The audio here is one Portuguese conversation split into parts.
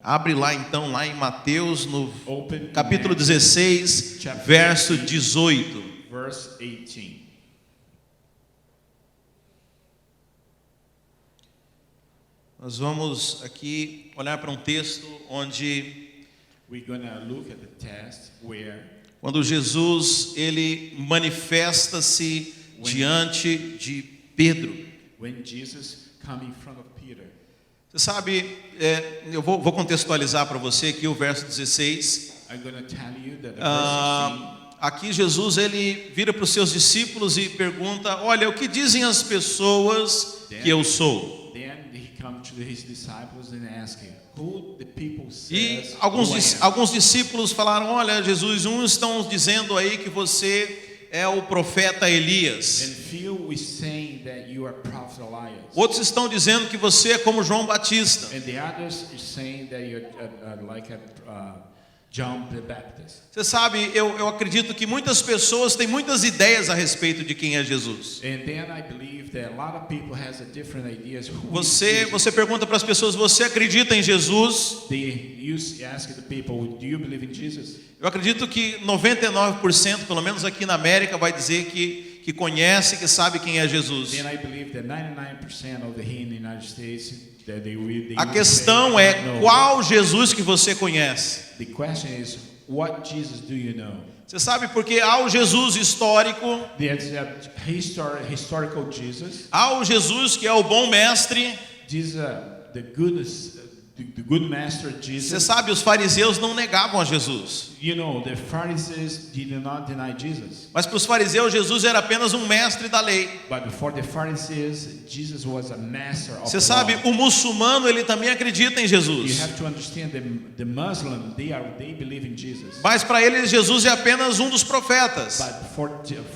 Abre lá então, lá em Mateus, no capítulo 16, verso 18. Verse 18. Nós vamos aqui olhar para um texto onde, We're going to look at the text where quando Jesus ele manifesta-se diante de Pedro. when Jesus come in front of Peter. Você sabe, eu vou contextualizar para você aqui o verso 16. I'm going to tell you that the verse Aqui Jesus ele vira para os seus discípulos e pergunta: olha, o que dizem as pessoas que eu sou? 16. Then he come to his disciples and ask him, who the people E says alguns discípulos falaram: olha, Jesus, uns estão dizendo aí que você é o profeta Elias. And few is saying that you are prophet Elias. Outros estão dizendo que você é como João Batista. And the others is saying that you're like John the Baptist. Você sabe, eu acredito que muitas pessoas têm muitas ideias a respeito de quem é Jesus. And then I believe that a lot of people has a different ideas who is Jesus. Você pergunta para as pessoas: você acredita em Jesus? They ask the people, do you believe in Jesus? Eu acredito que 99%, pelo menos aqui na América, vai dizer que conhece, que sabe quem é Jesus. Then I believe that 99% of the here in the United States that they A will questão say, é no. qual Jesus que você conhece. The question is, what Jesus do you know? Você sabe, porque há o Jesus histórico, There's a historical Jesus. há o Jesus que é o bom mestre. Jesus, the good master Você Jesus. sabe, os fariseus não negavam a Jesus. You know, the Pharisees did not deny Jesus. Mas para os fariseus, Jesus era apenas um mestre da lei. But for the Pharisees, Jesus was a master of Você the sabe, law. o muçulmano ele também acredita em You Jesus. have to understand the Muslim, they believe in Jesus. Mas para eles, Jesus é apenas um dos profetas. But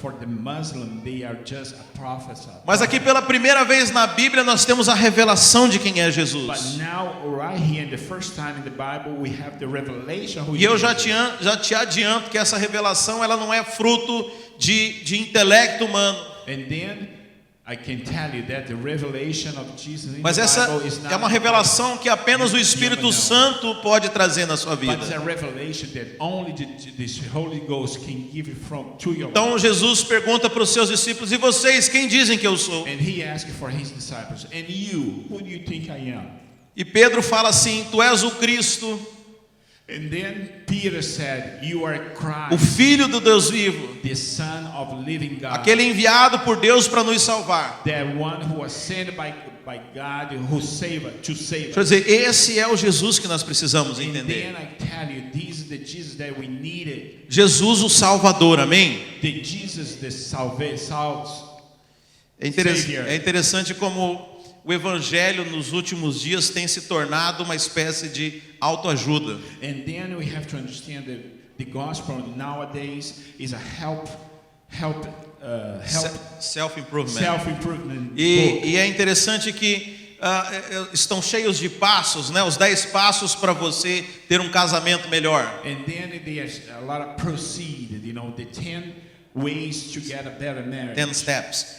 for the Muslim, they are just a prophet. Mas aqui pela primeira vez na Bíblia nós temos a revelação de quem é But Jesus. now, right here, the first time in the Bible, we have the revelation who E eu is já Jesus. te adianto que essa revelação ela não é fruto de intelecto humano. And then I can tell you that the revelation of Jesus in Mas the essa Bible is not é uma revelação que apenas o Espírito Santo pode trazer na sua but it's vida. a revelation that only the Holy Ghost can give it to your Então life. Jesus pergunta para os seus discípulos: e vocês, quem dizem que eu sou? And he asked for his disciples, and you, who do you think I am? E Pedro fala assim: tu és o Cristo, And then Peter said, you are o Christ, Filho do Deus vivo, the Son of living God, aquele enviado por Deus para nos salvar. that one who was sent by God who to save Deixa eu us. dizer, esse é o Jesus que nós precisamos And entender. then I tell you, this is the Jesus that we needed. Jesus o Salvador, amém? The Jesus that salves. É interessante como o Evangelho nos últimos dias tem se tornado uma espécie de autoajuda. And then we have to understand that the gospel nowadays is a Self-improvement. self-improvement book. E é interessante que estão cheios de passos, né? Os 10 passos para você ter um casamento melhor. And then there's a lot of proceed, you know, the 10 ways to get a better marriage. 10 steps.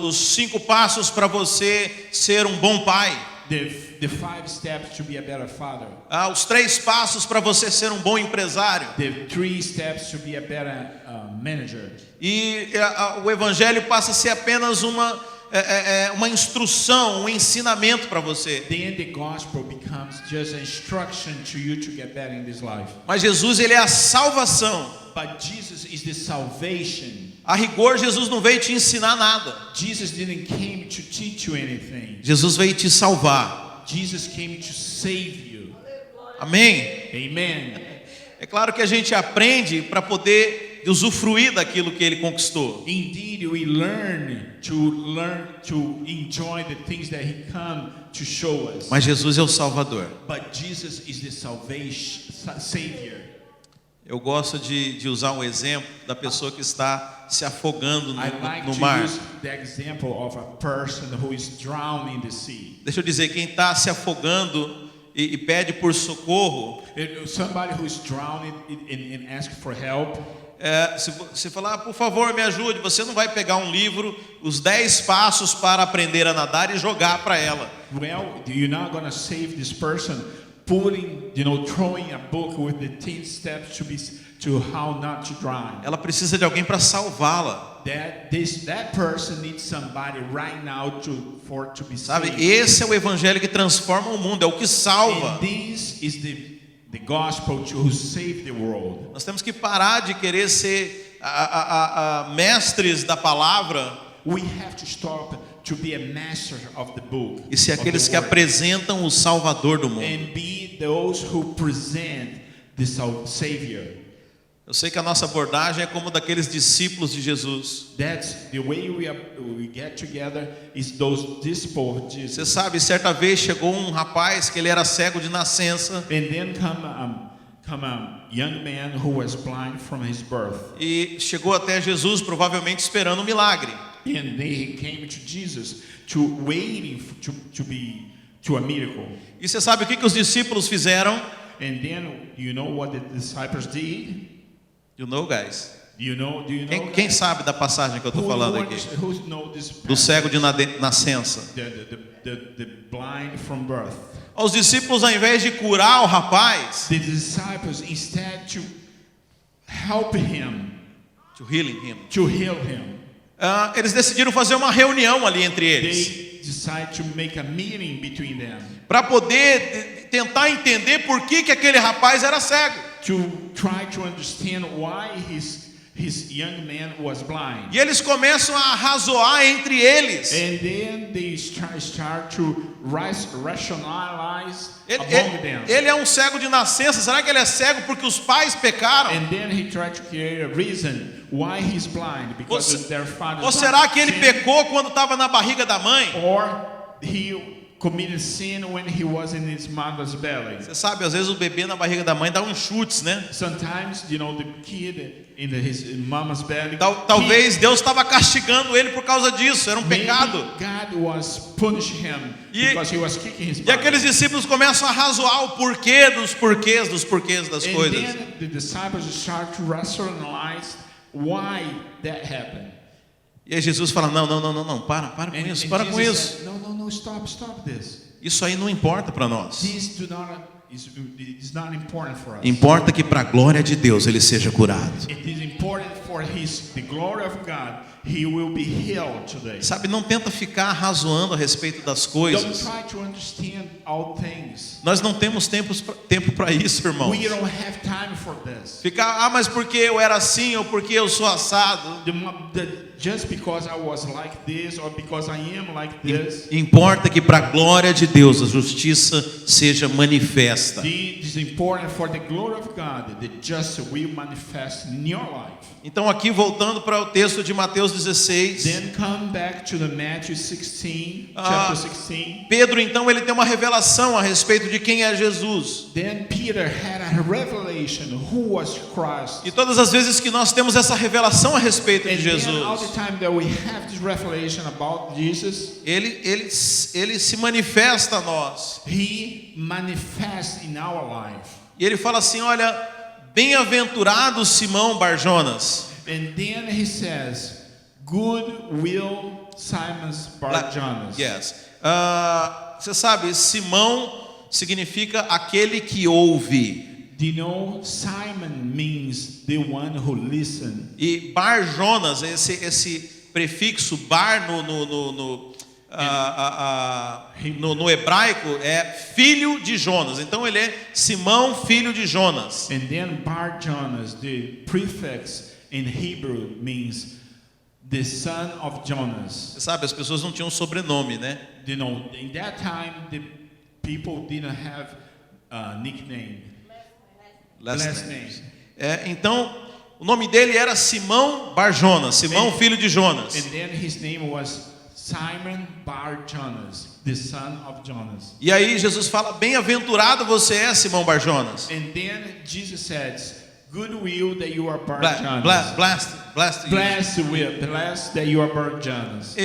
Os 5 passos para você ser um bom pai. The 5 steps to be a better father. Os 3 passos para você ser um bom empresário. The 3 steps to be a better manager. E o Evangelho passa a ser apenas uma instrução, um ensinamento para você. Then the gospel becomes just an instruction to you to get better in this life. Mas Jesus, ele é a salvação. But Jesus is the salvation. A rigor, Jesus não veio te ensinar nada. Jesus didn't came to teach you anything. Jesus veio te salvar. Jesus came to save you. Amém? Amen. É claro que a gente aprende para poder usufruir daquilo que ele conquistou. Indeed, we learn to enjoy the things that He come to show us. Mas Jesus é o Salvador. But Jesus is the salvation, Savior. Eu gosto de usar um exemplo da pessoa que está se afogando I like no to mar. use the example of a person who is drowning in the sea. Deixa eu dizer, quem está se afogando e pede por socorro, Somebody who is drowning and ask for help. se você falar, por favor, me ajude, você não vai pegar um livro, os 10 passos para aprender a nadar e jogar para ela. Well, you're not going to save this person putting, throwing a book with the 10 steps to how not to drive. Ela precisa de alguém para salvá-la. That person needs somebody right now to be Sabe, saved. esse é o evangelho que transforma o mundo, é o que salva. And this is the gospel to save the world. Nós temos que parar de querer ser mestres da palavra We have to stop to be a master of the book. e ser of aqueles the que word, apresentam o Salvador do mundo. and be those who present the Savior. Eu sei que a nossa abordagem é como daqueles discípulos de Jesus. That's the way we get together is those disciples of Jesus. Você sabe, certa vez chegou um rapaz que ele era cego de nascença And then come a young man who was blind from his birth. e chegou até Jesus provavelmente esperando um milagre. And they came to Jesus waiting to a miracle. E você sabe o que os discípulos fizeram? And then you know what the disciples did? You know, guys. Do you know? Quem sabe da passagem que eu estou falando aqui? Who know this Do cego de nascença. the blind from birth. Os discípulos, ao invés de curar o rapaz, The disciples, instead to help him, to healing him, to heal him, eles decidiram fazer uma reunião ali entre eles, they decide to make a meeting between them para poder tentar entender por que aquele rapaz era cego. to try to understand why his young man was blind. E eles começam a razoar entre eles. And then they start to rationalize among them. Ele é um cego de nascença. Será que ele é cego porque os pais pecaram? And then he tried to create a reason why he's blind because their father. Ou será que ele pecou quando estava na barriga da mãe? Or he committed sin when he was in his mother's belly. Você sabe, às vezes o bebê na barriga da mãe dá uns chutes, né? Sometimes, the kid in his mama's belly. Talvez Deus estava castigando ele por causa disso. Era um Maybe pecado. God was punishing him because he was kicking his E mother. aqueles discípulos começam a razoar o porquê dos porquês das And coisas. then the disciples start to rationalize why that happened. E aí Jesus fala: não, para com isso, para com Jesus isso. said, no, stop this. Isso aí não importa para nós. This is not important for us. Importa que para a glória de Deus ele seja curado. It is important for the glory of God. He will be healed today. Sabe, não tenta ficar razoando a respeito das Don't coisas. try to understand all things. Nós não temos tempo para isso, irmãos. We don't have time for this. Ficar, mas porque eu era assim ou porque eu sou assado. Just because I was like this or because I am like this. Importa que para a glória de Deus a justiça seja manifesta. It is important for the glory of God that justice will manifest in your life. Então aqui voltando para o texto de Mateus 16. Then come back to the Matthew 16, chapter 16. Pedro então ele tem uma revelação a respeito de quem é Jesus. Then Peter had a revelation who was Christ. E todas as vezes que nós temos essa revelação a respeito de And then all Jesus, the time that we have this revelation about Jesus, ele se manifesta a nós. he manifests in our life. E ele fala assim: olha, bem-aventurado Simão Barjonas. And then he says, "Good will Simon Bar-Jonas." Yes. Você sabe, Simão significa aquele que ouve. Do you know Simon means the one who listens? E Barjonas, esse prefixo bar no hebraico é filho de Jonas. Então ele é Simão, filho de Jonas. And then Bar-Jonas, the prefix in Hebrew means the son of Jonas. Você sabe, as pessoas não tinham sobrenome, né? You know, in that time the people didn't have a nickname. Last name. Então, o nome dele era Simão Barjonas, Simão, filho de Jonas. And then his name was Simon Bar-Jonas, the son of Jonas. E aí Jesus fala: bem-aventurado você é, Simão Barjonas. And then Jesus says, "Good will that you are Blessed Blessed that you are Bar-Jonas."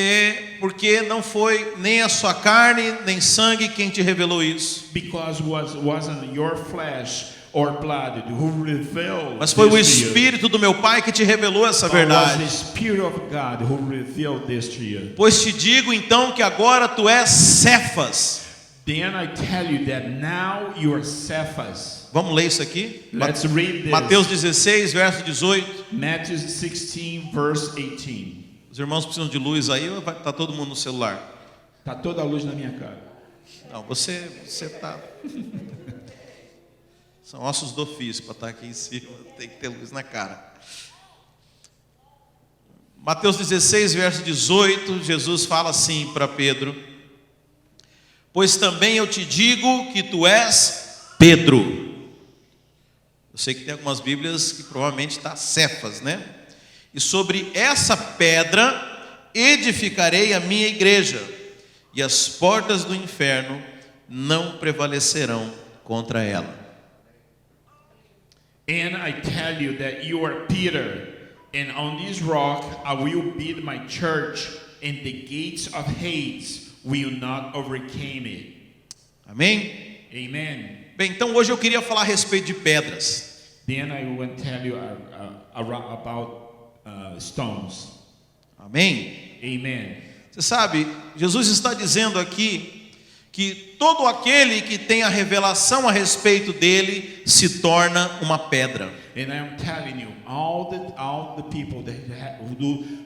porque não foi nem a sua carne nem sangue quem te revelou isso, Because wasn't your flesh or blood who revealed, mas foi o this to you. Espírito do meu Pai que te revelou essa But was verdade. the Spirit of God who revealed this to you. Pois te digo então que agora tu és Cefas. Then I tell you that now you are Cephas. Vamos ler isso aqui? Let's read this. Mateus 16, verso 18. Matthew 16, verse 18. Os irmãos precisam de luz aí ou está todo mundo no celular? Tá toda a luz na minha cara. Não, você tá. São ossos do ofício para estar aqui em cima, tem que ter luz na cara. Mateus 16, verso 18, Jesus fala assim para Pedro: pois também eu te digo que tu és Pedro. Eu sei que tem algumas Bíblias que provavelmente está Cefas, né? E sobre essa pedra edificarei a minha igreja, e as portas do inferno não prevalecerão contra ela. And I tell you that you are Peter, and on this rock I will build my church, and the gates of Hades will not overcome it. Amém? Amen. Bem, então hoje eu queria falar a respeito de pedras. Then I will tell you about stones. Amém? Amen. Você sabe, Jesus está dizendo aqui que todo aquele que tem a revelação a respeito dele se torna uma pedra. And I'm telling you, all the people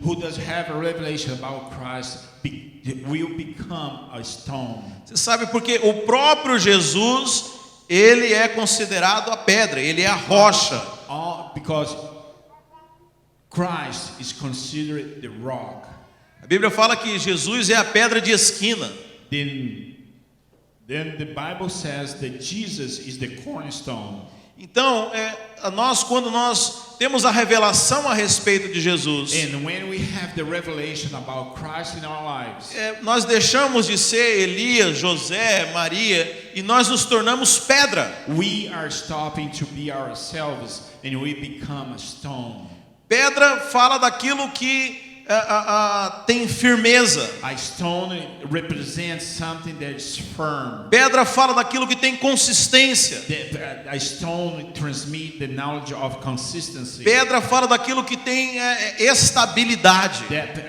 who does have a revelation about Christ will become a stone. Você sabe porque o próprio Jesus, ele é considerado a pedra, ele é a rocha. Because Christ is considered the rock. A Bíblia fala que Jesus é a pedra de esquina. Then the Bible says that Jesus is the cornerstone. Então, quando nós temos a revelação a respeito de Jesus, And when we have the revelation about Christ in our lives, nós deixamos de ser Elias, José, Maria, e nós nos tornamos pedra. we are stopping to be ourselves and we become a stone. Pedra fala daquilo que tem firmeza. A stone represents something that is firm. Pedra fala daquilo que tem consistência. A stone transmits the knowledge of consistency. Pedra fala daquilo que tem estabilidade.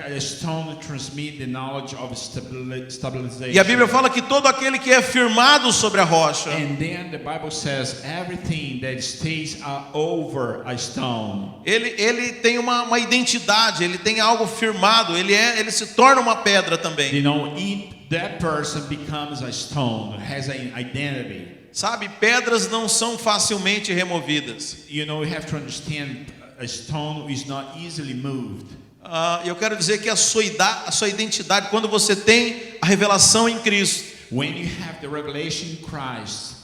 A stone transmits the knowledge of stabilization. E a Bíblia fala que todo aquele que é firmado sobre a rocha, And then the Bible says everything that stays over a stone. ele tem uma identidade, ele tem algo firmado, ele se torna uma pedra também. You know, that person becomes a stone, has an identity. Sabe, pedras não são facilmente removidas. You know, you have to understand a stone is not easily moved. Eu quero dizer que a sua identidade, quando você tem a revelação em Cristo, When you have the revelation in Christ,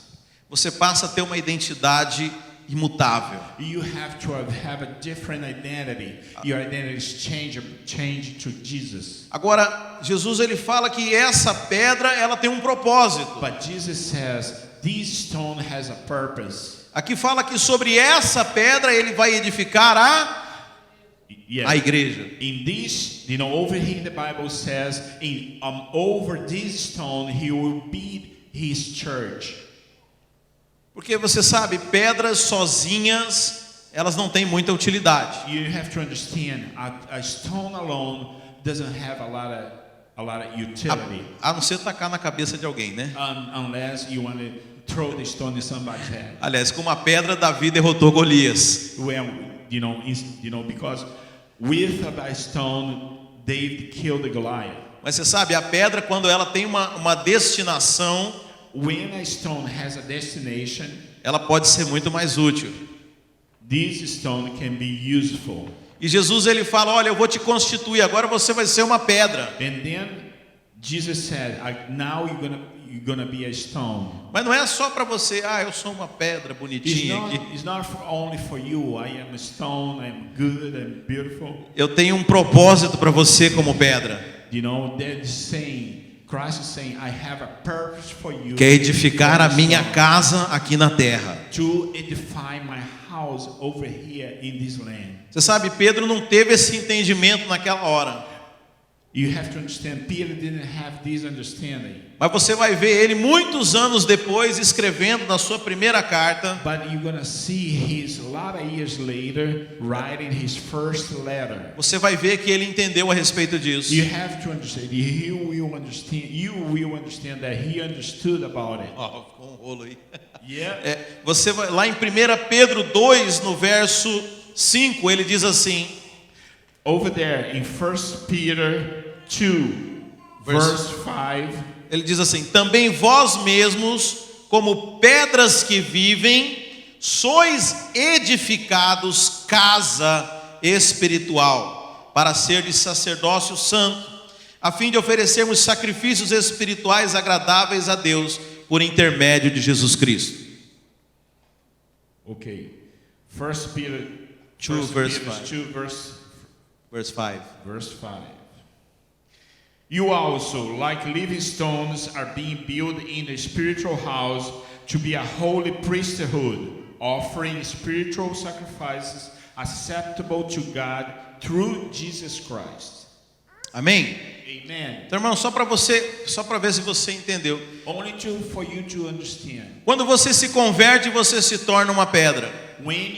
você passa a ter uma identidade imutável. you have to have a different identity. Your identity is changed to Jesus. Agora, Jesus ele fala que essa pedra ela tem um propósito. But Jesus says this stone has a purpose. Aqui fala que sobre essa pedra ele vai edificar a igreja. In this, you know, over here the Bible says, over this stone he will build his church. Porque você sabe, pedras sozinhas, elas não têm muita utilidade. You have to understand, a stone alone doesn't have a lot of utility. A não ser tacar na cabeça de alguém, né? Unless you want to throw the stone in somebody's head. Aliás, com uma pedra Davi derrotou Golias. Well, you know, because with a stone David killed the Goliath. Mas você sabe, a pedra quando ela tem uma destinação, When a stone has a destination, ela pode ser muito mais útil. this stone can be useful. E Jesus ele fala, olha, eu vou te constituir, agora você vai ser uma pedra. And then Jesus said, now you're gonna be a stone. Mas não é só para você, eu sou uma pedra bonitinha aqui. It's not only for you. I am a stone. I'm good. I'm beautiful. Eu tenho um propósito para você como pedra. You know, they're saying, Christ is saying, I have a purpose for you. Que é edificar a minha casa aqui na terra. To edify my house over here in this land. Você sabe, Pedro não teve esse entendimento naquela hora. You have to understand, Peter didn't have this understanding. Mas você vai ver ele muitos anos depois escrevendo na sua primeira carta. But you're going to see his a lot of years later writing his first letter. Você vai ver que ele entendeu a respeito disso. You have to understand. You will understand that he understood about it. Ó, ficou um rolo aí. Yeah. Você vai lá em 1 Pedro 2, no verso 5, ele diz assim: Over there in 1 Peter 2, verse 5, ele diz assim: também vós mesmos, como pedras que vivem, sois edificados casa espiritual, para ser de sacerdócio santo, a fim de oferecermos sacrifícios espirituais agradáveis a Deus, por intermédio de Jesus Cristo. Okay. 1 Peter 2, verse 5. 2, Verse 5. verse 5. You also, like living stones, are being built in a spiritual house to be a holy priesthood, offering spiritual sacrifices acceptable to God through Jesus Christ. Amém? Amen. Então, irmão, só para ver se você entendeu. Only for you to understand. Quando você se converte, você se torna uma pedra. When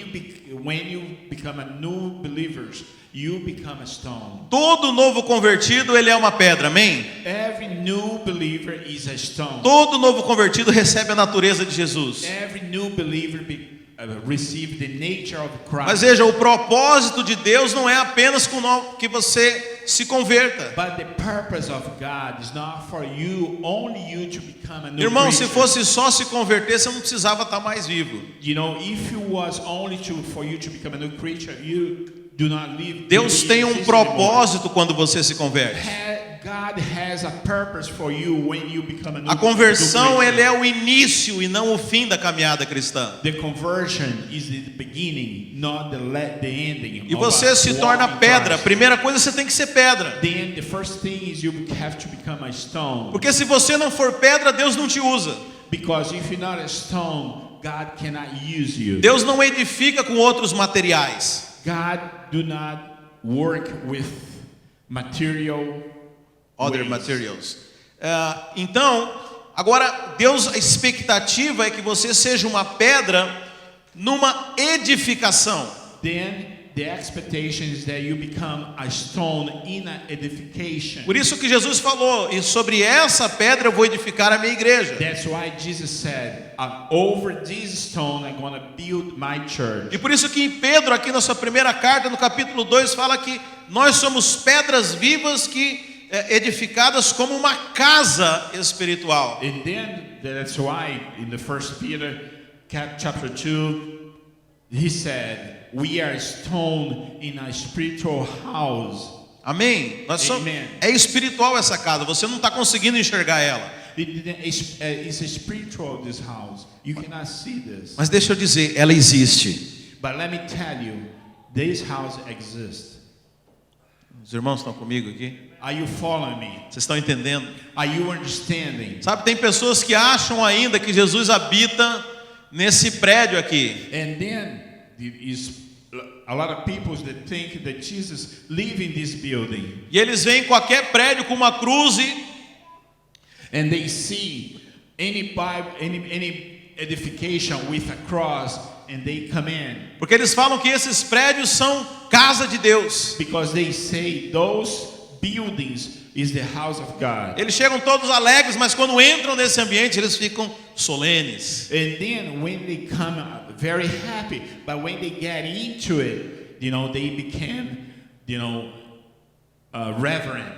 you become a new believer, you become a stone. Todo novo convertido, ele é uma pedra, amém? Every new believer is a stone. Todo novo convertido recebe a natureza de Jesus. Every new believer receive the nature of Christ. Mas veja, o propósito de Deus não é apenas que você se converta. But the purpose of God is not for you, only you to become a new Irmão, se creature. fosse só se converter, você não precisava estar mais vivo. You know, if it was only for you to become a new creature, you do not live. Deus tem um propósito quando você se converte. God has a purpose for you when you become a new A conversão, creature. ele é o início e não o fim da caminhada cristã. The conversion is the beginning, not the ending. E você se torna pedra. A primeira coisa, você tem que ser pedra. Then the first thing is you have to become a stone. Porque se você não for pedra, Deus não te usa. Because if you're not a stone, God cannot use you. Deus não edifica com outros materiais. God do not work with material Other ways. materials. Então, agora, Deus, a expectativa é que você seja uma pedra numa edificação. Then the expectation is that you become a stone in an edification. Por isso que Jesus falou, e sobre essa pedra eu vou edificar a minha igreja. That's why Jesus said, over this stone I'm going to build my church. E por isso que em Pedro, aqui na sua primeira carta, no capítulo 2, fala que nós somos pedras vivas que edificadas como uma casa espiritual. And then that's why in the 1 Peter chapter 2 he said, we are stone in a spiritual house. Amém? Amen. É espiritual essa casa, você não está conseguindo enxergar ela. It's a spiritual, this house. You cannot see this. Mas deixa eu dizer, ela existe. But let me tell you, this house exists. Os irmãos estão comigo aqui? Are you following me? Vocês estão entendendo? Are you understanding? Sabe, tem pessoas que acham ainda que Jesus habita nesse prédio aqui. And then is a lot of people that think that Jesus live in this building. E eles veem qualquer prédio com uma cruz And they see any Bible, any edification with a cross, and they come in. Porque eles falam que esses prédios são casa de Deus. Because they say those buildings is the house of God. Eles chegam todos alegres, mas quando entram nesse ambiente, eles ficam solenes. And then when they come very happy, but when they get into it, you know, they become, you know, reverent.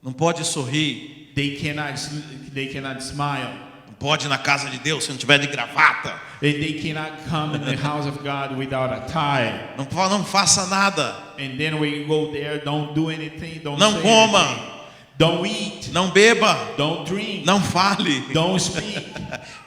Não pode sorrir. They cannot smile. Não pode ir na casa de Deus se não tiver de gravata. And they cannot come in the house of God without a tie. Não faça nada. And then when you go there, don't do anything, don't Não say coma. anything. Don't eat. Não beba. Don't drink. Não fale. Don't speak.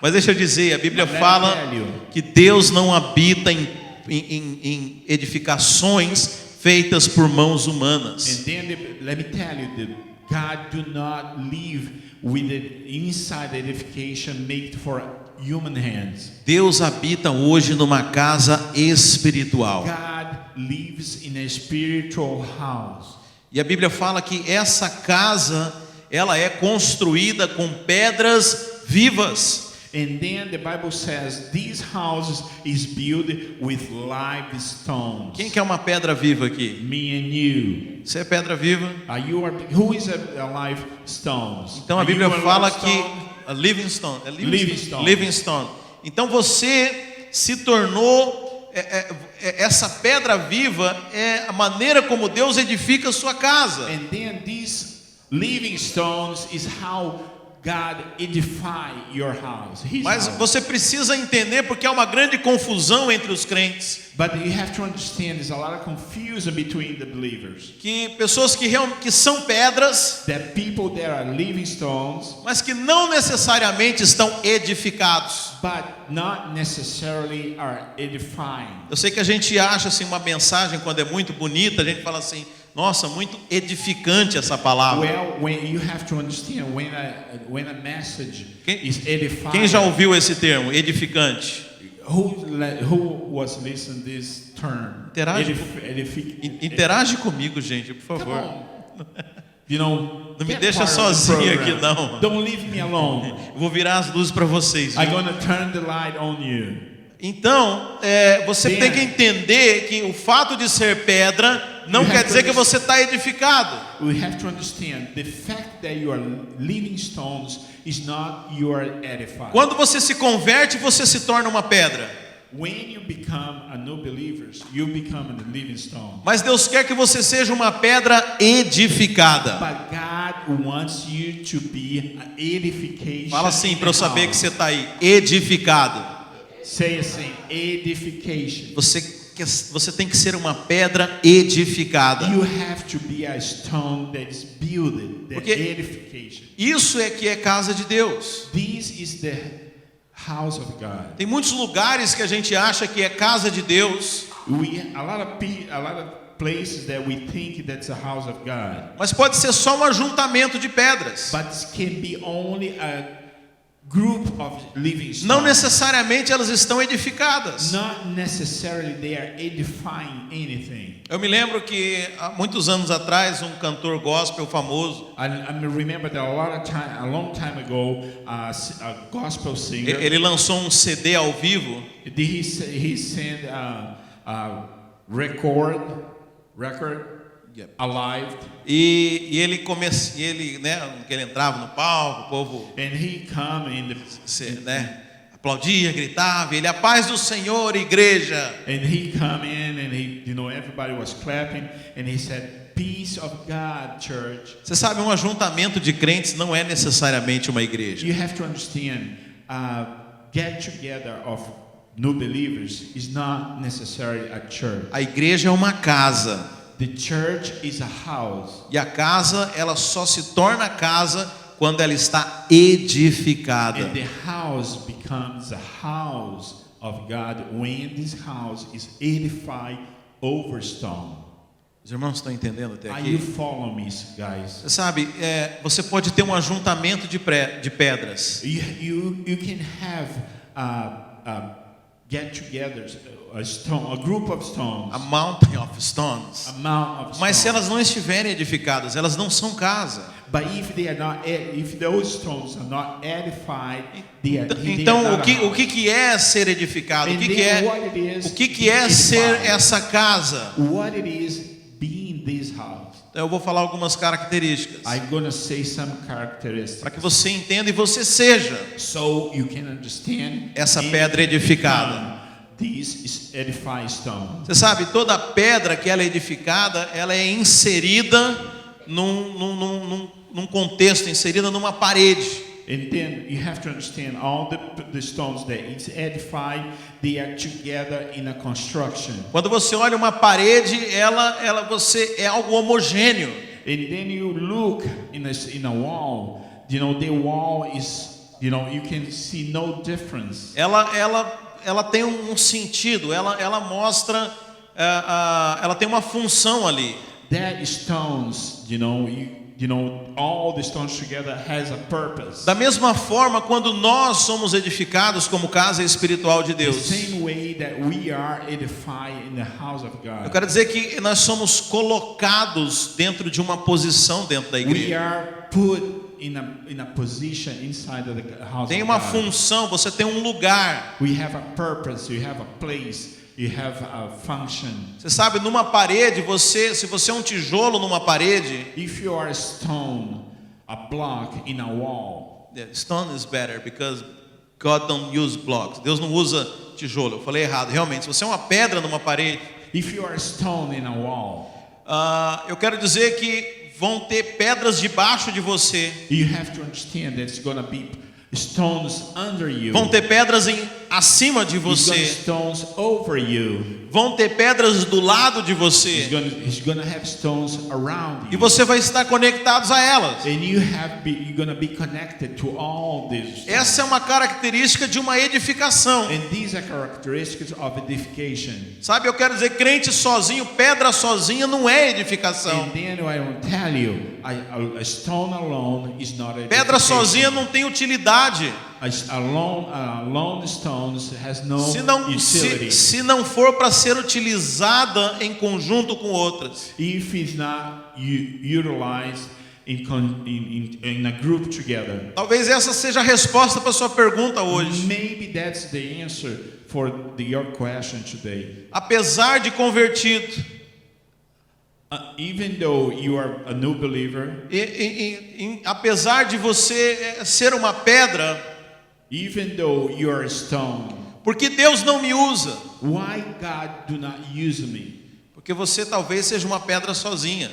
Mas deixa eu dizer, a Bíblia Let me fala tell you. que Deus não habita em edificações feitas por mãos humanas. And then let me tell you that God do not live with the inside edification made for human hands. Deus habita hoje numa casa espiritual. God lives in a spiritual house. E a Bíblia fala que essa casa, ela é construída com pedras vivas. And then the Bible says this house is built with live stones. Quem que é uma pedra viva aqui? Me and you. Você é pedra viva? Who is a live stones? Então a Are Bíblia you a fala live que stone? a living stone, é Living stone. living stone. Então você se tornou essa pedra viva, é a maneira como Deus edifica a sua casa. And then these living stones is how God edify your house. His Mas house. você precisa entender, porque há uma grande confusão entre os crentes, But you have to understand there's a lot of confusion between the believers. que pessoas que são pedras, That people that are living stones, mas que não necessariamente estão edificados. but not necessarily are edifying. Eu sei que a gente acha assim uma mensagem quando é muito bonita, a gente fala assim: nossa, muito edificante essa palavra. Well, when you have to understand when a message is edifying. Quem já ouviu esse termo, edificante? Who was listening this term? Interage, interage comigo, gente, por Come favor. on. You know, Não me get deixa part of the sozinho program. aqui, não. Don't leave me alone. Eu vou virar as luzes para vocês. I'm Viu? gonna turn the light on you. Então, você tem que entender que o fato de ser pedra não quer dizer que você está edificado. We have to understand the fact that you are living stones is not you are edified. Quando você se converte, você se torna uma pedra. When you become a new believer, you become a living stone. Mas Deus quer que você seja uma pedra edificada. But God wants you to be an edification. Fala assim in para eu the saber que house. você está aí, edificado. Say assim, edification. Você tem que ser uma pedra edificada. You have to be a stone that is built, the Porque edification. isso é que é casa de Deus. This is the house of God. Tem muitos lugares que a gente acha que é casa de Deus, A lot of places that we think that's a house of God, mas pode ser só um ajuntamento de pedras. but it can be only a group of living stones. Não necessariamente elas estão edificadas. Not necessarily they are edifying anything. Eu me lembro que há muitos anos atrás um cantor gospel famoso, I remember that a long time ago, a gospel singer, ele lançou um CD ao vivo he sent a record alive, e ele, né, que ele entrava no palco, o povo, and he come in né, aplaudia, gritava, ele: a paz do Senhor, igreja. and he come in and he, everybody was clapping and he said, "Peace of God, church." Você sabe, um ajuntamento de crentes não é necessariamente uma igreja. You have to understand, get together of new believers is not necessarily a church. A igreja é uma casa. The church is a house. E a casa, ela só se torna casa quando ela está edificada. And the house becomes a house of God when this house is edified over stone. Os irmãos estão entendendo até Are you aqui? following me, guys? Você sabe, você pode ter um ajuntamento de pedras. You can have get-togethers, a group of stones, A mountain of stones. a mount of Mas se stones. elas não estiverem edificadas, elas não são casa. But if they are not, if those stones are not edified, they are Então, not a o house. que é ser edificado? And then what it is, O que é ser essa casa? What it is being this house. Então, eu vou falar algumas características I'm gonna say some characteristics para que você entenda e você seja so you can understand essa and pedra edificada. become this is edified stone. Você sabe, toda pedra que ela é edificada, ela é inserida num contexto, inserida numa parede. And then you have to understand all the stones that it's edified, they are together in a construction. Quando você olha uma parede, você é algo homogêneo. And then you look in a wall, the wall is, you can see no difference. Ela tem um sentido, ela mostra, ela tem uma função ali. That stones, all the stones together has a purpose. Da mesma forma, quando nós somos edificados como casa espiritual de The Deus, same way that we are edified in the house of eu God. quero dizer que nós somos colocados dentro de uma posição dentro da We igreja. are put in a position inside of the house Tem of uma God. função, você tem um lugar. We have a purpose, you have a place, you have a function. Você sabe, numa parede, se você é um tijolo numa parede, If you are a stone, a block in a wall, yeah, stone is better because God don't use blocks. Deus não usa tijolo. Eu falei errado. Realmente, se você é uma pedra numa parede, if you are a stone in a wall, eu quero dizer que vão ter pedras debaixo de você. you have to understand that it's going to be stones under you. Vão ter pedras acima de It's gonna você. stones over you. Vão ter pedras do lado de você. He's gonna have stones around E you. você vai estar conectados a elas. And you're gonna be connected to all these. Essa é uma característica de uma edificação. And these are characteristics of edification. Sabe, eu quero dizer, crente sozinho, pedra sozinha não é edificação. And then I will tell you, a stone alone is not edification. Pedra sozinha não tem utilidade. Alone stones has no utility. Se não for para ser utilizada em conjunto com outras. If it's not utilized in a group together. Talvez essa seja a resposta para a sua pergunta hoje. Maybe that's the answer for your question today. Apesar de convertido, Even though you are a new believer, apesar de você ser uma pedra, even though you are a stone, porque Deus não me usa? why God do not use me? Porque você talvez seja uma pedra sozinha.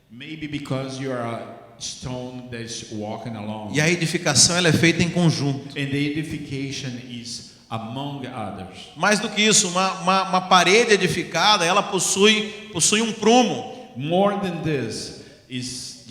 Maybe because you are a stone that's walking alone. E a edificação ela é feita em conjunto. And the edification is among others. Mais do que isso, uma parede edificada, ela possui um prumo. More than this is,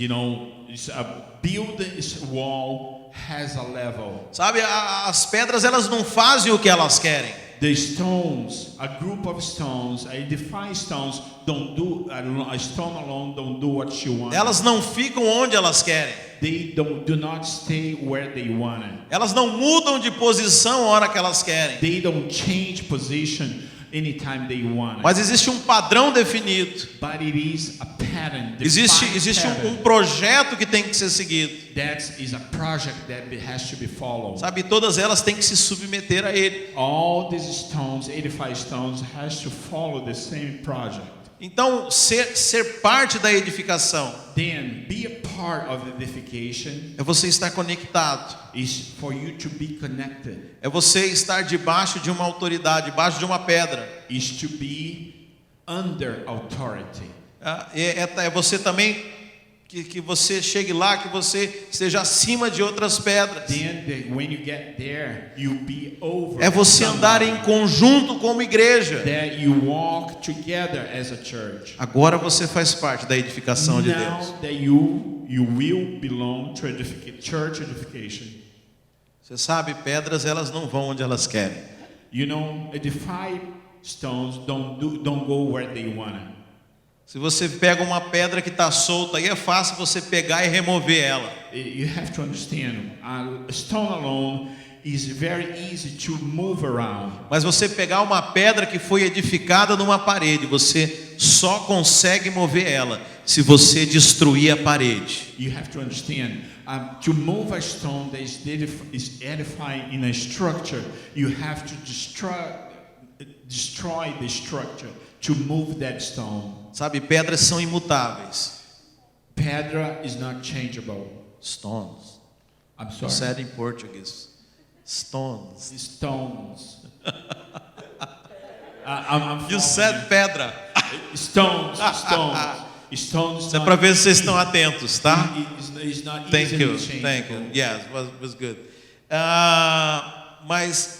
it's a building wall has a level. Sabe, as pedras elas não fazem o que elas querem. The stones, a group of stones, edified stones, a stone alone don't do what you want. Elas não ficam onde elas querem. They do not stay where they want it. Elas não mudam de posição a hora que elas querem. They don't change position anytime they want it. Mas existe um padrão definido. But it is a pattern. Existe defined um projeto que tem que ser seguido. That is a project that has to be followed. Sabe, todas elas têm que se submeter a ele. All these stones, 85 stones, has to follow the same project. Então, ser parte da edificação Then, be a part of the edification é você estar conectado. is for you to be connected. É você estar debaixo de uma autoridade, debaixo de uma pedra. Is to be under authority. É você também que você chegue lá, que você esteja acima de outras pedras. Then, when you get there, you'll be over. É você andar em conjunto como igreja. That you walk together as a church. Agora você faz parte da edificação de Deus. Now that you will belong to church edification. Você sabe, pedras elas não vão onde elas querem. Edified stones don't go where they want. Se você pega uma pedra que está solta, aí é fácil você pegar e remover ela. You have to understand, a stone alone is very easy to move around. Mas você pegar uma pedra que foi edificada numa parede, você só consegue mover ela se você destruir a parede. You have to understand, to move a stone that is edified in a structure, you have to destroy the structure to move that stone. Sabe, pedras são imutáveis. Pedra is not changeable. Stones. I'm You sorry. said in Portuguese. Stones. Stones. I'm You following said pedra. you. Stones. Stones. Isso é para ver se vocês estão atentos, tá? It's not Thank easily you. changeable. Thank you. Yes, was good. Mas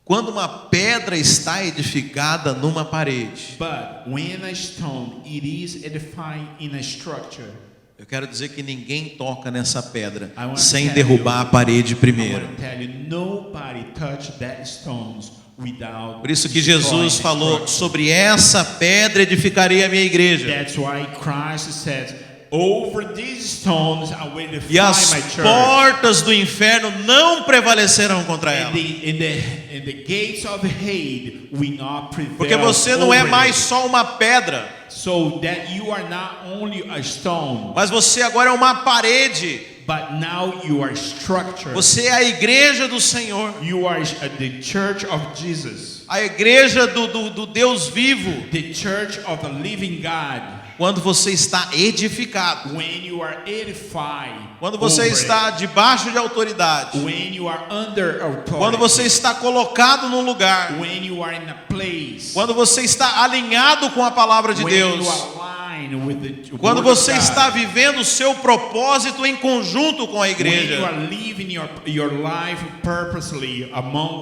quando uma pedra está edificada numa parede, But when a stone, it is edified in a structure. eu quero dizer que ninguém toca nessa pedra I want to sem tell derrubar a parede I primeiro. want to tell you, nobody touched that stones without. Por isso que destroying Jesus the falou: structure. sobre essa pedra edificarei a minha igreja. That's why Christ said, over these stones I will E define as my church. portas do inferno não prevalecerão contra ela. And the gates of hate will not prevail. Porque você não é over mais it. só uma pedra, So that you are not only a stone, mas você agora é uma parede. but now you are structure. Você é a igreja do Senhor, You are the church of Jesus, a igreja do Deus vivo. the church of the living God. Quando você está edificado, When you are edified, quando você over está debaixo de autoridade, it. When you are under authority, quando você está colocado num lugar, when you are in a place, quando você está alinhado com a palavra de when Deus, you align with the quando word of você God, está vivendo o seu propósito em conjunto com a when you igreja. are living your life purposely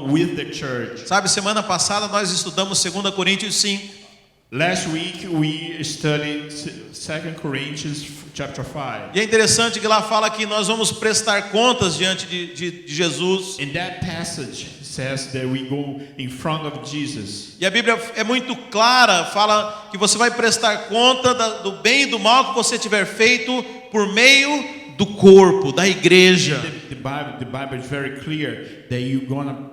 with the church. Sabe, semana passada nós estudamos 2 Coríntios 5. Last week we studied 2 Corinthians chapter 5. E é interessante que lá fala que nós vamos prestar contas diante de Jesus. In that passage says that we go in front of Jesus. E a Bíblia é muito clara, fala que você vai prestar conta do bem e do mal que você tiver feito por meio do corpo, da igreja. The Bible is very clear that you're gonna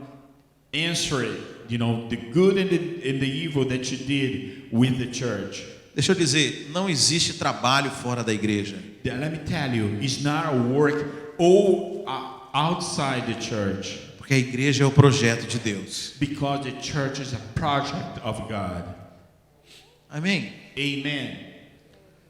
answer it. You know, the good and the evil that you did with the church. Deixa eu dizer, não existe trabalho fora da igreja. Let me tell you, it's not a work all outside the church. Porque a igreja é o projeto de Deus. Because the church is a project of God. Amém? Amen.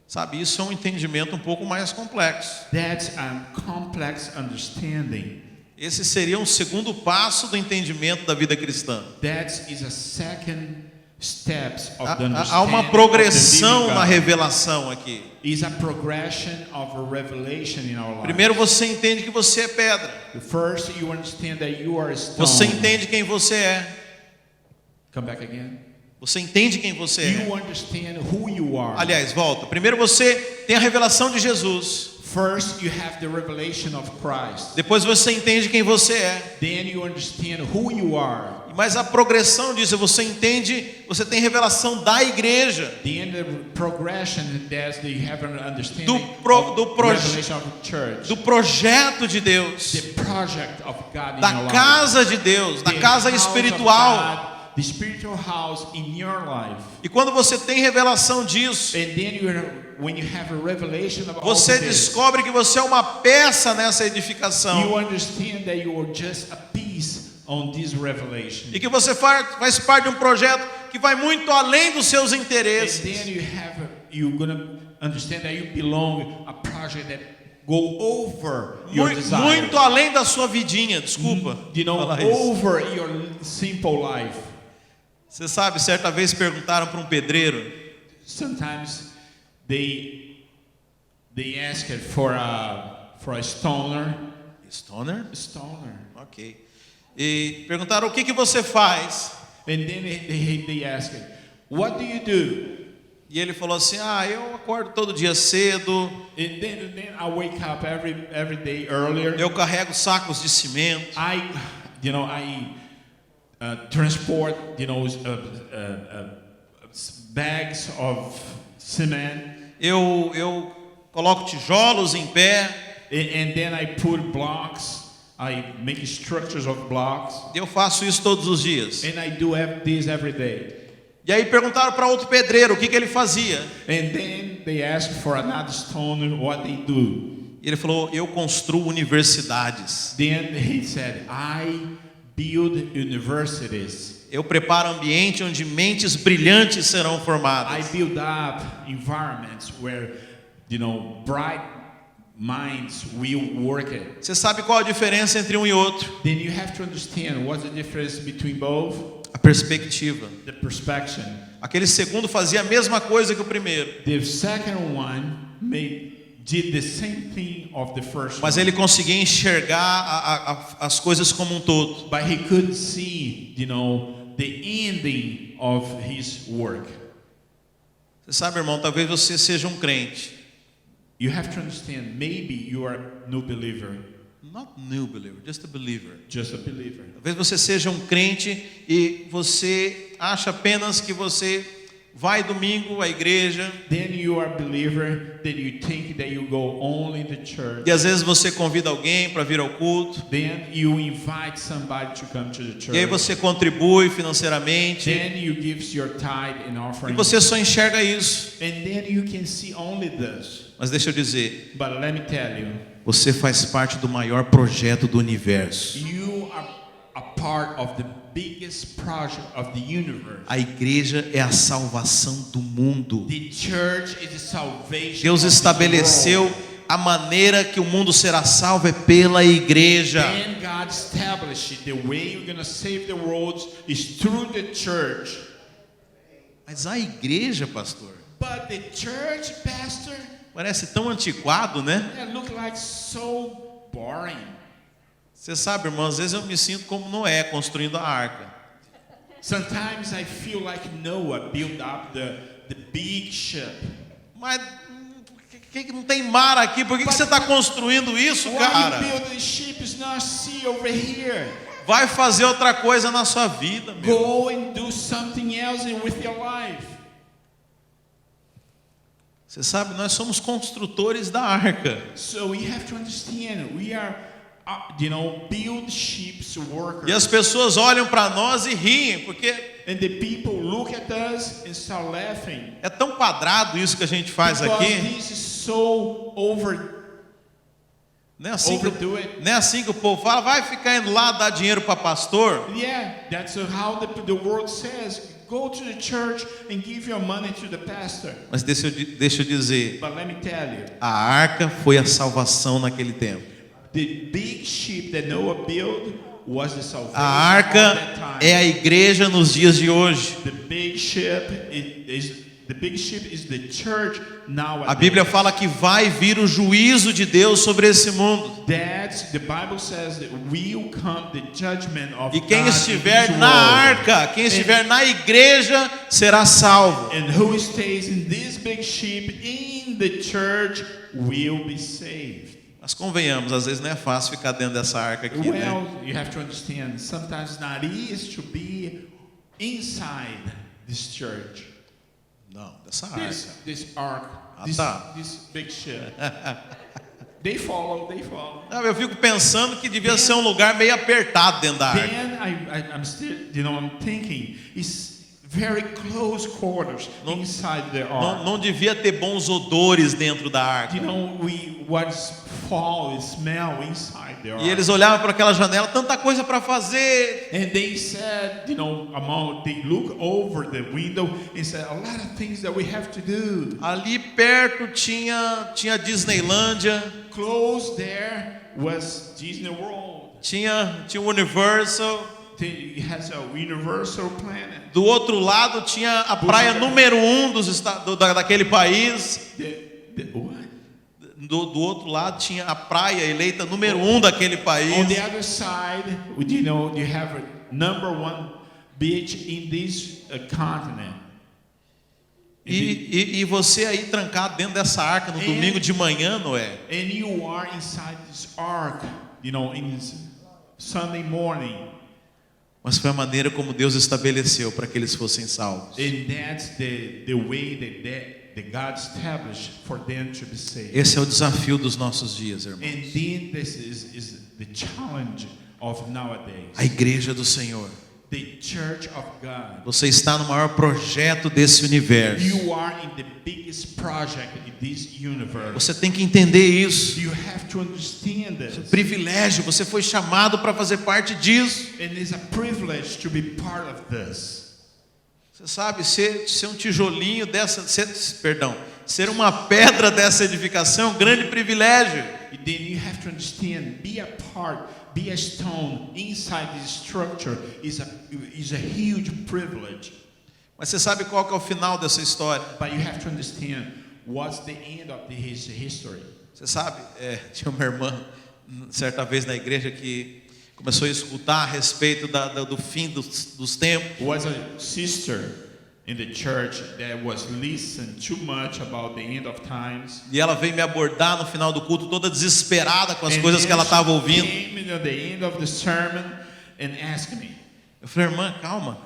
Sabe, isso é um entendimento um pouco mais complexo. That's a complex understanding. Esse seria um segundo passo do entendimento da vida cristã. That is a second steps of the understanding. Há uma progressão na revelação aqui. Is a progression of a revelation in our life. Primeiro você entende que você é pedra. First you understand that you are a stone. Você entende quem você é. Come back again. Você entende quem você é. You understand who you are. Aliás, volta. Primeiro você tem a revelação de Jesus. First you have the revelation of Christ. Depois você entende quem você é. Then you understand who you are. Mas a progressão disso, você entende, você tem revelação da igreja. Then the progression that you have an understanding revelation of the church. Do projeto de Deus. The project of God in da your casa life. de Deus, da The casa house espiritual. of God, the spiritual house in your life. E quando você tem revelação disso, And then when you have a revelation of all você this, descobre que você é uma peça nessa edificação. you understand that you are just a piece on this revelation. E que você faz parte de um projeto que vai muito além dos seus And interesses. then you're gonna understand that you belong a project that go over your desires. Muito além da sua vidinha, desculpa. You know, falar isso. over your simple life. Você sabe, certa vez perguntaram para um pedreiro. Sometimes they ask for a stoner. Stoner? Stoner. Ok. E perguntaram o que você faz. And then they ask, what do you do? E ele falou assim: eu acordo todo dia cedo. And then I wake up every day earlier. Eu carrego sacos de cimento. I transport, bags of cement. Eu coloco tijolos em pé. And then I put blocks. I make structures of blocks. Eu faço isso todos os dias. And I do this every day. E aí perguntaram para outro pedreiro o que ele fazia. And then they ask for another stoner what they do. E ele falou: eu construo universidades. Then he said, I build universities. Eu preparo ambiente onde mentes brilhantes serão formadas. I build up environments where, bright minds will work it. Você sabe qual a diferença entre um e outro? Then you have to understand what's the difference between both. A perspectiva. The perspective. Aquele segundo fazia a mesma coisa que o primeiro. The second one did the same thing of the first Mas one. ele conseguia enxergar as coisas como um todo. But he could see, the ending of his work. Você sabe, irmão, talvez você seja um crente. You have to understand, maybe you are a new believer. Not new believer, just a believer. Just a believer. Talvez você seja um crente e você acha apenas que você vai domingo à igreja, then you are a believer, that you think that you go only to church. e às vezes você convida alguém para vir ao culto, Then you invite somebody to come to the church. e aí você contribui financeiramente, Then you give your tithe and e offering. você só enxerga isso. And then you can see only this. Mas deixa eu dizer, But let me tell you, você faz parte do maior projeto do universo. you are a part of the biggest project of the universe. A igreja é a salvação do mundo. The church is the salvation Deus of this estabeleceu world. a maneira que o mundo será salvo é pela igreja. Then God established the way you're going to save the world is through the church. Mas a igreja, pastor, But the church, pastor, parece tão antiquado, né? that look like so boring. Você sabe, irmão, às vezes eu me sinto como Noé construindo a arca. Sometimes I feel like Noah built up the big ship. Mas por que não tem mar aqui? Por que você está construindo isso, Why cara? you build the ship is not sea over here. Vai fazer outra coisa na sua vida, meu. Go and do something else with your life. Você sabe, nós somos construtores da arca. So we have to understand we are, build ships workers. E as pessoas olham para nós e riem, porque And the people look at us and start laughing. é tão quadrado isso que a gente faz Because aqui. this is so Não é assim overdo it. não é assim que o povo fala, vai ficar indo lá dar dinheiro para pastor. Yeah, that's how the world says. Go to the church and give your money to the pastor. Mas deixa eu dizer, But let me tell you, a arca foi a salvação naquele tempo. the big ship that Noah built was the salvation A arca of that time. é a igreja nos dias de hoje. The big ship is the church nowadays. A Bíblia fala que vai vir o juízo de Deus sobre esse mundo. The Bible says that will come the judgment of E quem God estiver in this na world. arca, quem estiver na igreja, será salvo. And who stays in this big ship in the church will be saved. Mas convenhamos, às vezes não é fácil ficar dentro dessa arca aqui, né? Well, you have to understand, sometimes it's not easy to be inside this church. Não, dessa arca. This ark, Ah, tá. this big ship. They follow. Não, eu fico pensando que devia ser um lugar meio apertado dentro da arca. Then I'm still, I'm thinking, it's very close quarters inside the ark. Não devia ter bons odores dentro da arca. What's foul smell inside the ark. E eles olhavam para aquela janela, tanta coisa para fazer. And they said, they look over the window and said, a lot of things that we have to do. Ali perto tinha Disneylândia, Close there was Disney World. tinha Universal. It has a Universal Planet. Do outro lado tinha a praia número 1 daquele país. What? Do outro lado tinha a praia eleita número 1 daquele país. On the other side, you have a number one beach in this continent. E você aí trancado dentro dessa arca no domingo de manhã, Noé. And you are inside this ark, in Sunday morning. Mas foi a maneira como Deus estabeleceu para que eles fossem salvos. And that's the way that God established for them to be saved. Esse é o desafio dos nossos dias, irmãos. And then this is the challenge of nowadays. A igreja do Senhor. The church of God. Você está no maior projeto desse universo. You are in the biggest project in this universe. Você tem que entender isso. You have to understand this. Privilégio, você foi chamado para fazer parte disso. And it's a privilege to be part of this. Você sabe, ser um tijolinho dessa, ser uma pedra dessa edificação é um grande privilégio. Then you have to understand, be a stone inside this structure is a huge privilege. Mas você sabe qual que é o final dessa história? But you have to understand what's the end of his history. Você sabe, tinha uma irmã certa vez na igreja que começou a escutar a respeito do fim dos tempos. Was a sister in the church that was listening too much about the end of times. E ela veio me abordar no final do culto toda desesperada com as coisas que ela estava ouvindo. Came at the end of the sermon and asked me. Eu falei, irmã, calma.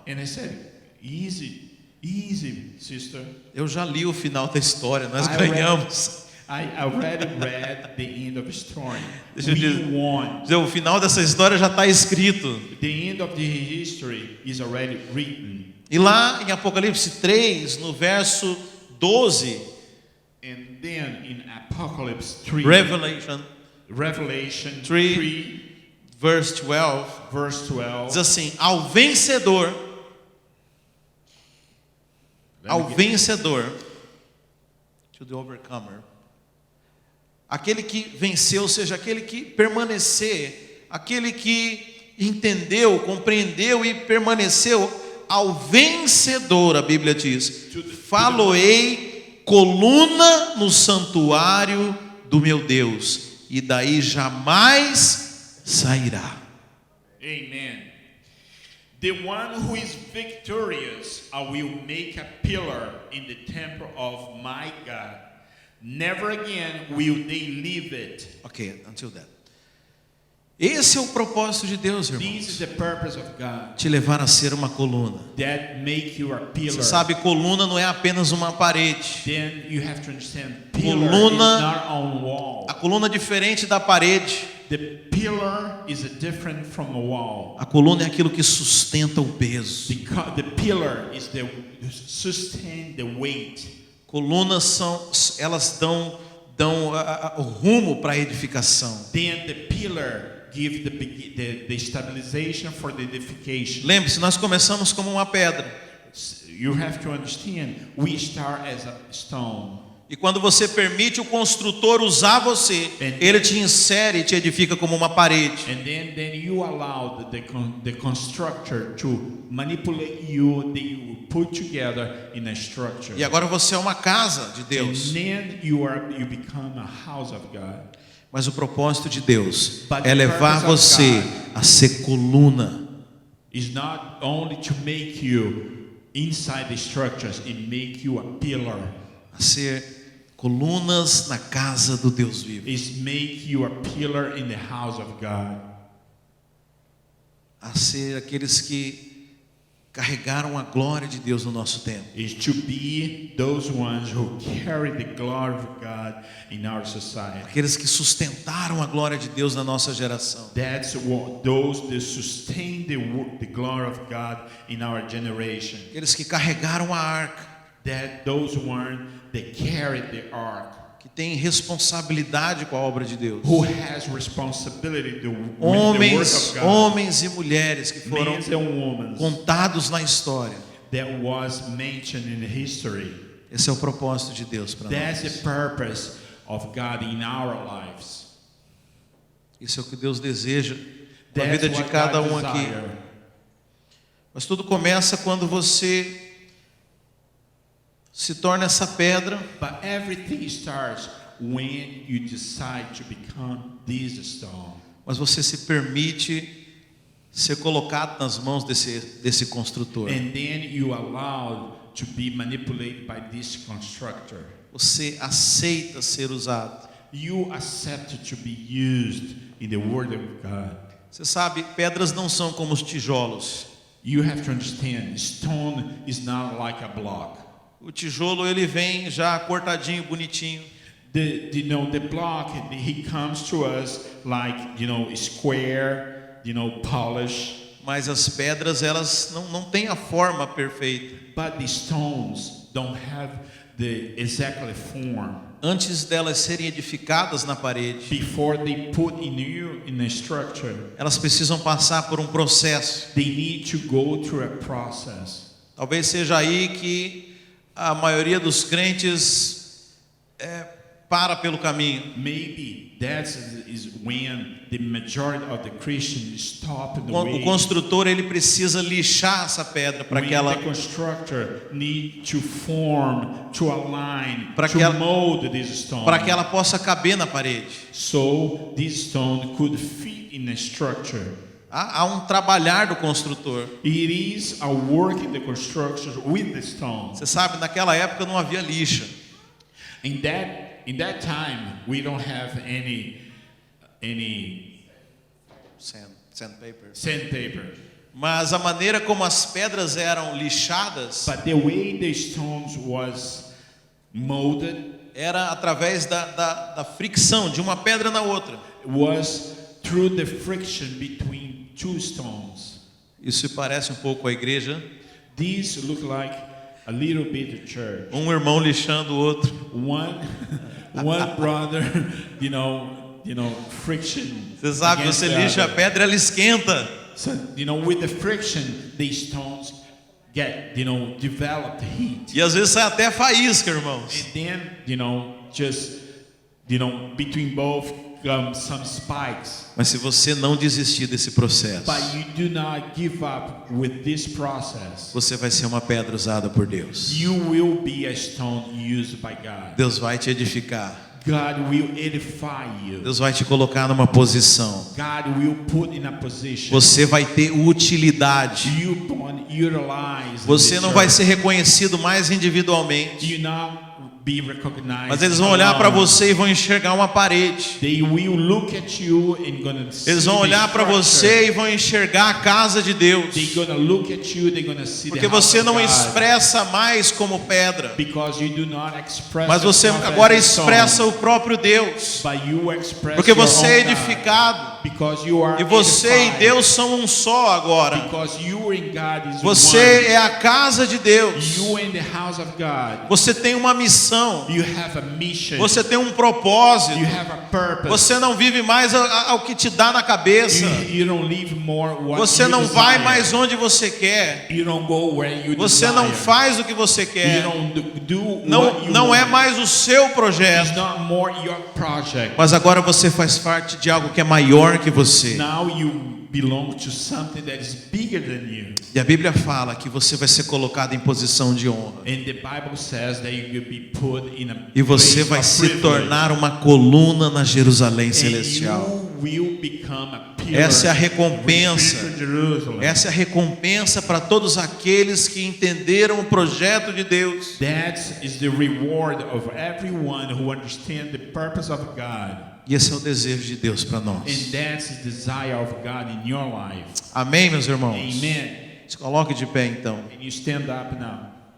And I said, easy. Easy, sister. Eu já li o final da história, nós I read- ganhamos. I already read the end of the story. Deixa eu dizer- We won. O final dessa história já está escrito. The end of the history is already written. E lá em Apocalipse 3, no verso 12, And then in Apocalypse 3, Revelation Revelation 3, 3, verse 12, verse 12. diz assim: ao vencedor, to the overcomer, aquele que venceu, ou seja, aquele que permanecer, aquele que entendeu, compreendeu e permaneceu, ao vencedor, a Bíblia diz: faloei coluna no santuário do meu Deus, e daí jamais sairá. Amen. The one who is victorious, I will make a pillar in the temple of my God. Never again will they leave it. Ok, until that. Esse é o propósito de Deus, This irmãos. is the purpose of God. Te levar a ser uma coluna. That make you a pillar. Você sabe, coluna não é apenas uma parede. Then you have to understand, pillar is Coluna- not on wall. A coluna é diferente da parede. The pillar is different from a wall. A coluna é aquilo que sustenta o peso. The pillar is the sustain the weight. Colunas elas dão o rumo para a edificação. Then the pillar give the stabilization for the edification. Lembre-se, nós começamos como uma pedra. You have to understand, we start as a stone. E quando você permite o construtor usar você, ele te insere e te edifica como uma parede. And then you allow the constructor to manipulate you, they will put together in a structure. E agora você é uma casa de And Deus. then you become a house of God. Mas o propósito de Deus But é the levar purpose of você God a ser coluna. It's not only to make you inside the structures, it make you a pillar. A ser colunas na casa do Deus vivo. It's make you a pillar in the house of God. A ser aqueles que carregaram a glória de Deus no nosso tempo. Is to be those ones who carry the glory of God in our society. Aqueles que sustentaram a glória de Deus na nossa geração. That's what those that sustain the glory of God in our generation. Aqueles que carregaram a arca. That those ones that carry the ark. Que têm responsabilidade com a obra de Deus. Who has responsibility with the work of God. Homens e mulheres que foram Men and women contados na história. that was mentioned in history. Esse é o propósito de Deus para That's nós. the purpose of God in our lives. Isso é o que Deus deseja na That's vida de what cada God um aqui. desire. Mas tudo começa quando você se torna essa pedra But everything starts when you decide to become this stone. mas você se permite ser colocado nas mãos desse construtor. And then you allow to be manipulated by this constructor. Você aceita ser usado. You accept to be used in the word of God. Você sabe, pedras não são como os tijolos. You have to understand, stone is not like a block. O tijolo ele vem já cortadinho, bonitinho. The block, he comes to us like, square, polished. Mas as pedras elas não têm a forma perfeita. But the stones don't have the exactly form. Antes delas serem edificadas na parede, Before they put in a structure, elas precisam passar por um processo. they need to go through a process. Talvez seja aí que a maioria dos crentes para pelo caminho. Maybe that is when the majority of the Christians stop in the O way. construtor ele precisa lixar essa pedra para When que ela the constructor need to form, to align, Para to que ela- mold this stone, possa caber na parede. so this stone could fit in a structure. Há um trabalhar do construtor. It is a work in the construction with the stone. Você sabe, naquela época não havia lixa. In that time, we don't have any Sandpaper. sandpaper. Mas a maneira como as pedras eram lixadas But the way the stones was molded era através da fricção de uma pedra na outra. was through the friction between two stones. Isso parece um pouco a igreja. These look like a little bit of church. Um irmão lixando o outro. One brother, friction. Você sabe, against você the lixa a other. pedra, ela esquenta. So, with the friction, the stones get, develop heat. E às vezes sai até faísca, irmãos. And then, between both some spikes. Mas se você não desistir desse processo, But you do not give up with this process. você vai ser uma pedra usada por Deus. You will be a stone used by God. Deus vai te edificar. God will edify you. Deus vai te colocar numa posição. God will put in a position. Você vai ter utilidade. You won't utilize. Você não vai ser reconhecido mais individualmente. You not be recognized. Mas eles vão olhar para você e vão enxergar uma parede. They will look at you and gonna see. Eles vão olhar para você e vão enxergar a casa de Deus. They're gonna look at you. They're gonna see Porque the house você of não God. expressa mais como pedra, Because you do not express. mas você yourself agora as a stone, expressa o próprio Deus. but you express Porque your você é own God. edificado. Because you are E você e edified. Deus são um só agora. Because you and God is Você one. é a casa de Deus. You in the house of God. Você tem uma missão. You have a mission. Você tem um propósito. You have a purpose. Você não vive mais ao que te dá na cabeça. You don't live more what Você you não desire. vai mais onde você quer. You don't go where you Você desire. não faz o que você You quer. don't do what you Não é want. mais o seu It's projeto. not more your project. Mas agora você faz parte de algo que é maior que você. Now you belong to something that is bigger than you. E a Bíblia fala que você vai ser colocado em posição de honra. And the Bible says that you will be put in a E você place vai of se privilege. tornar uma coluna na Jerusalém And celestial. you will become a pillar Essa é a of recompensa. spiritual Jerusalem. Essa é a recompensa para todos aqueles que entenderam o projeto de Deus. That is the reward of everyone who understands the purpose of God. E esse é o desejo de Deus para And nós. that's the desire of God in your life. Amém, meus irmãos? Amen. Se coloque de pé então. And you stand up now.